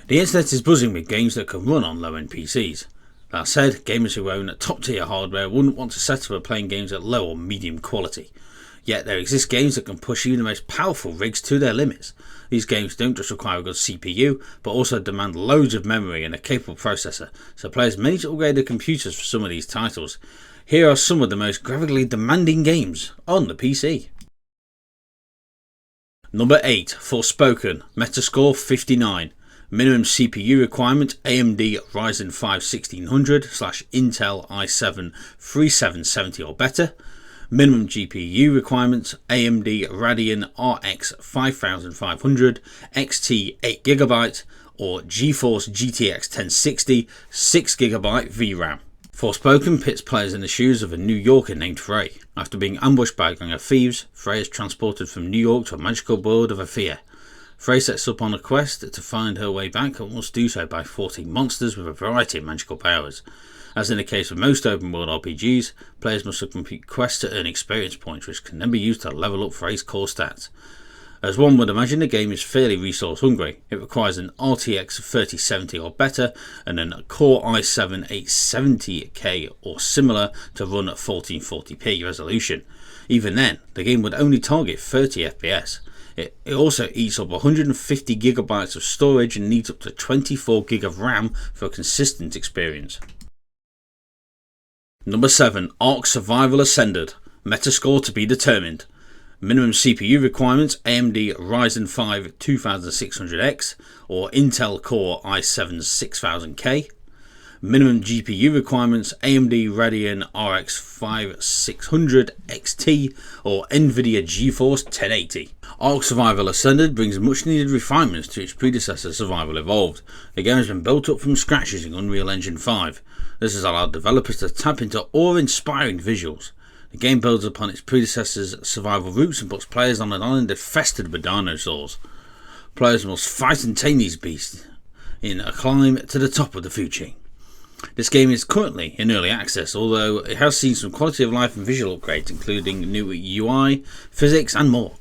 The internet is buzzing with games that can run on low-end PCs. That said, gamers who own top-tier hardware wouldn't want to settle for playing games at low or medium quality. Yet there exist games that can push even the most powerful rigs to their limits. These games don't just require a good CPU, but also demand loads of memory and a capable processor, so players may need to upgrade their computers for some of these titles. Here are some of the most graphically demanding games on the PC. Number 8. Forspoken, Metascore 59. Minimum CPU requirement AMD Ryzen 5 1600/Intel i7 3770 or better. Minimum GPU requirements AMD Radeon RX 5500 XT 8GB or GeForce GTX 1060 6GB VRAM. Forspoken pits players in the shoes of a New Yorker named Frey. After being ambushed by a gang of thieves, Frey is transported from New York to a magical world of Athia. Frey sets up on a quest to find her way back and must do so by fighting monsters with a variety of magical powers. As in the case of most open world RPGs, players must complete quests to earn experience points, which can then be used to level up Frey's core stats. As one would imagine, the game is fairly resource hungry. It requires an RTX 3070 or better and a Core i7 870K or similar to run at 1440p resolution. Even then, the game would only target 30 FPS. It also eats up 150GB of storage and needs up to 24GB of RAM for a consistent experience. Number 7. Ark Survival Ascended, Metascore to be determined. Minimum CPU requirements AMD Ryzen 5 2600X or Intel Core i7 6000K. Minimum GPU requirements AMD Radeon RX 5600 XT or Nvidia GeForce 1080. Ark Survival Ascended brings much needed refinements to its predecessor Survival Evolved. The game has been built up from scratch using Unreal Engine 5. This has allowed developers to tap into awe-inspiring visuals. The game builds upon its predecessor's survival roots and puts players on an island infested with dinosaurs. Players must fight and tame these beasts in a climb to the top of the food chain. This game is currently in early access, although it has seen some quality of life and visual upgrades, including new UI, physics and more.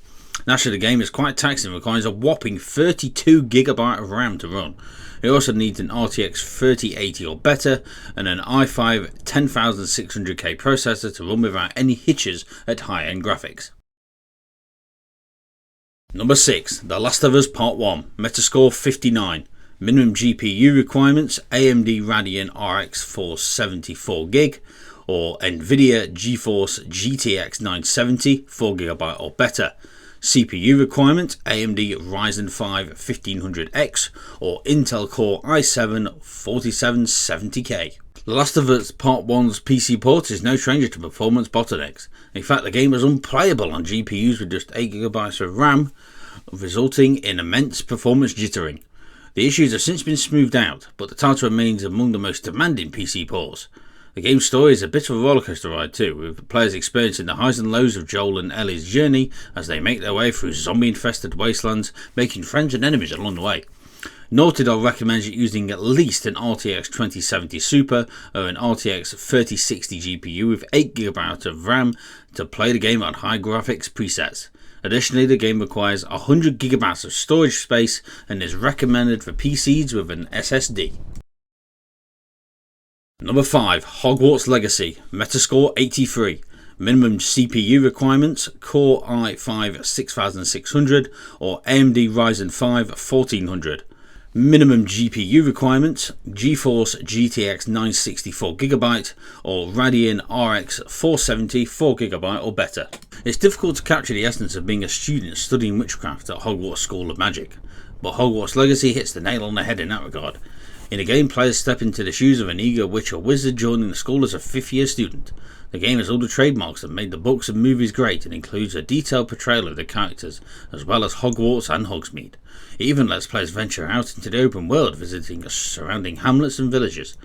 Naturally, the game is quite taxing and requires a whopping 32GB of RAM to run. It also needs an RTX 3080 or better and an i5 10600K processor to run without any hitches at high-end graphics. Number 6. The Last of Us Part 1, Metascore 59. Minimum GPU requirements AMD Radeon RX 474GB or Nvidia GeForce GTX 970 4GB or better. CPU requirement AMD Ryzen 5 1500X or Intel Core i7 4770K. The Last of Us Part 1's PC port is no stranger to performance bottlenecks. In fact, the game was unplayable on GPUs with just 8GB of RAM, resulting in immense performance jittering. The issues have since been smoothed out, but the title remains among the most demanding PC ports. The game's story is a bit of a rollercoaster ride too, with players experiencing the highs and lows of Joel and Ellie's journey as they make their way through zombie-infested wastelands, making friends and enemies along the way. Naughty Dog recommends using at least an RTX 2070 Super or an RTX 3060 GPU with 8GB of RAM to play the game at high graphics presets. Additionally, the game requires 100GB of storage space and is recommended for PCs with an SSD. Number 5. Hogwarts Legacy, Metascore 83. Minimum CPU requirements Core i5 6600 or AMD Ryzen 5 1400. Minimum GPU requirements GeForce GTX 960 4GB or Radeon RX 470 4GB or better. It's difficult to capture the essence of being a student studying witchcraft at Hogwarts School of Magic, but Hogwarts Legacy hits the nail on the head in that regard. In the game, players step into the shoes of an eager witch or wizard joining the school as a 5th-year student. The game has all the trademarks that made the books and movies great and includes a detailed portrayal of the characters, as well as Hogwarts and Hogsmeade. It even lets players venture out into the open world, visiting surrounding hamlets and villages.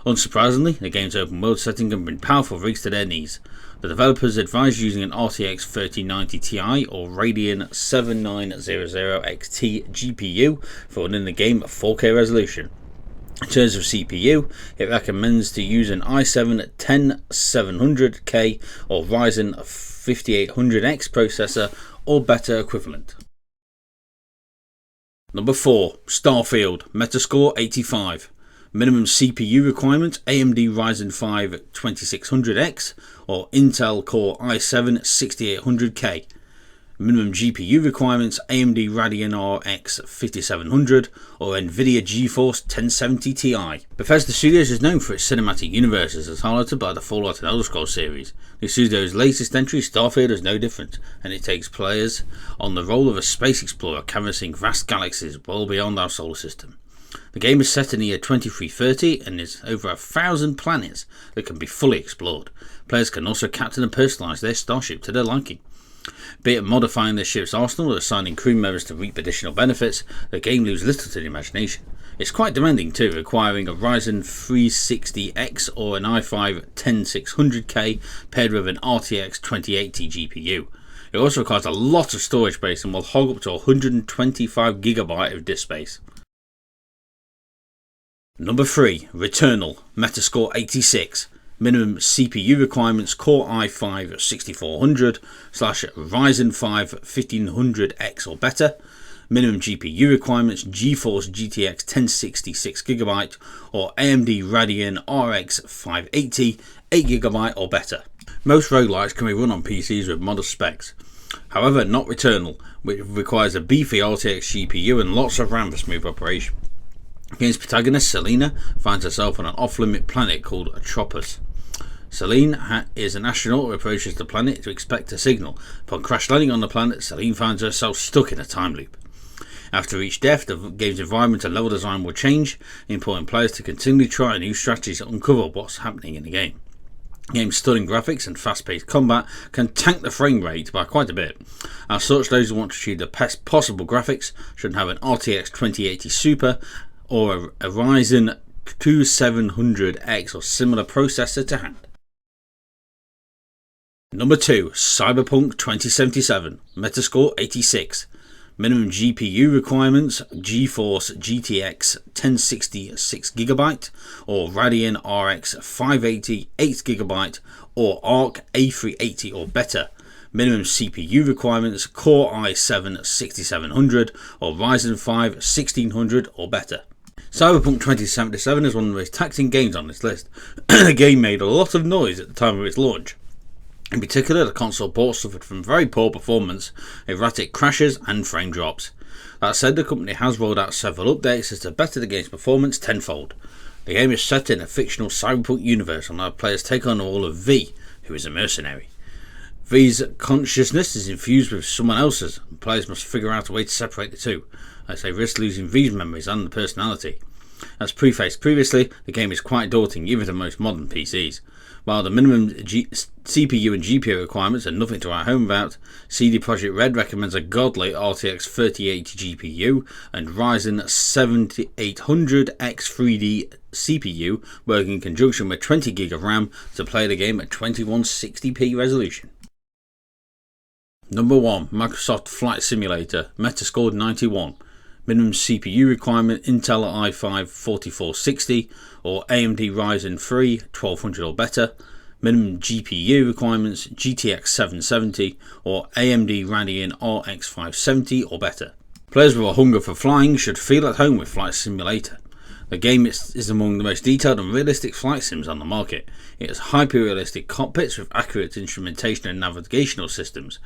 Unsurprisingly, the game's open world setting can bring powerful rigs to their knees. The developers advise using an RTX 3090 Ti or Radeon 7900 XT GPU for running the game at 4K resolution. In terms of CPU, it recommends to use an i7 10700K or Ryzen 5800X processor or better equivalent. Number 4. Starfield, Metascore 85. Minimum CPU requirement AMD Ryzen 5 2600X or Intel Core i7 6800K. Minimum GPU requirements AMD Radeon RX 5700 or Nvidia GeForce 1070 Ti. Bethesda Studios is known for its cinematic universes as highlighted by the Fallout and Elder Scrolls series. The studio's latest entry, Starfield, is no different, and it takes players on the role of a space explorer canvassing vast galaxies well beyond our solar system. The game is set in the year 2330 and is over 1,000 planets that can be fully explored. Players can also captain and personalise their starship to their liking. Be it modifying their ship's arsenal or assigning crew members to reap additional benefits, the game leaves little to the imagination. It's quite demanding too, requiring a Ryzen 360X or an i5 10600K paired with an RTX 2080 GPU. It also requires a lot of storage space and will hog up to 125GB of disk space. Number 3. Returnal, Metascore 86. Minimum CPU requirements Core i5 6400 / Ryzen 5 1500X or better. Minimum GPU requirements GeForce GTX 1060 6GB or AMD Radeon RX 580 8GB or better. Most roguelikes can be run on PCs with modest specs. However, not Returnal, which requires a beefy RTX GPU and lots of RAM for smooth operation. The game's protagonist, Selena, finds herself on an off-limit planet called Atropos. Selene is an astronaut who approaches the planet to expect a signal. Upon crash landing on the planet, Selene finds herself stuck in a time loop. After each death, the game's environment and level design will change, employing players to continually try new strategies to uncover what's happening in the game. The game's stunning graphics and fast-paced combat can tank the frame rate by quite a bit. As such, those who want to achieve the best possible graphics should have an RTX 2080 Super or a Ryzen 2700X or similar processor to hand. Number 2. Cyberpunk 2077, Metascore 86. Minimum GPU requirements GeForce GTX 1060 6GB or Radeon RX 580 8GB or ARC A380 or better. Minimum CPU requirements Core i7 6700 or Ryzen 5 1600 or better. Cyberpunk 2077 is one of the most taxing games on this list. The game made a lot of noise at the time of its launch. In particular, the console port suffered from very poor performance, erratic crashes and frame drops. That said, the company has rolled out several updates as to better the game's performance tenfold. The game is set in a fictional cyberpunk universe and our players take on the role of V, who is a mercenary. V's consciousness is infused with someone else's, and players must figure out a way to separate the two, as they risk losing V's memories and personality. As prefaced previously, the game is quite daunting even to most modern PCs. While the minimum CPU and GPU requirements are nothing to write home about, CD Projekt Red recommends a godly RTX 3080 GPU and Ryzen 7800X 3D CPU working in conjunction with 20GB of RAM to play the game at 2160p resolution. Number 1. Microsoft Flight Simulator, Metascore 91. Minimum CPU requirement Intel i5 4460 or AMD Ryzen 3 1200 or better. Minimum GPU requirements GTX 770 or AMD Radeon RX 570 or better. Players with a hunger for flying should feel at home with Flight Simulator. The game is among the most detailed and realistic flight sims on the market. It has hyper-realistic cockpits with accurate instrumentation and navigational systems.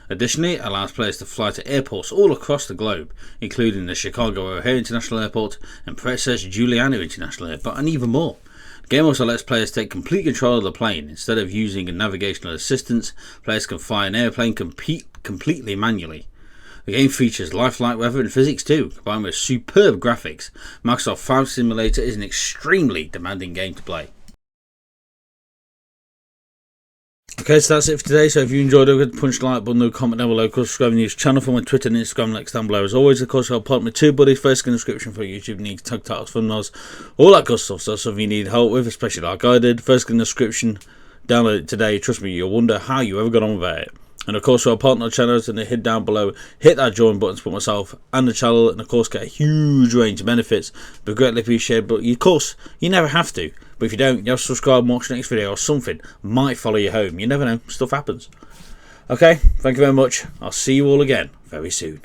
Additionally, it allows players to fly to airports all across the globe, including the Chicago O'Hare International Airport and Princess Juliana International Airport, and even more. The game also lets players take complete control of the plane. Instead of using a navigational assistance, players can fly an airplane completely manually. The game features lifelike weather and physics too, combined with superb graphics. Microsoft Flight Simulator is an extremely demanding game to play. Okay, so that's it for today. So if you enjoyed it, punch the like button, comment down below, of course, subscribe to the news channel for my Twitter and Instagram links down below. As always, of course, I'll put my TubeBuddy first in the description for YouTube needs, tag titles, thumbnails, all that good stuff. So that's something you need help with, especially like I did. First in the description, download it today. Trust me, you'll wonder how you ever got on with it. And of course, our partner channels, and they hit down below, hit that join button to put myself and the channel, and of course get a huge range of benefits. But greatly appreciated. But of course, you never have to. But if you don't, you have to subscribe and watch the next video, or something might follow you home. You never know, stuff happens. Okay, thank you very much. I'll see you all again very soon.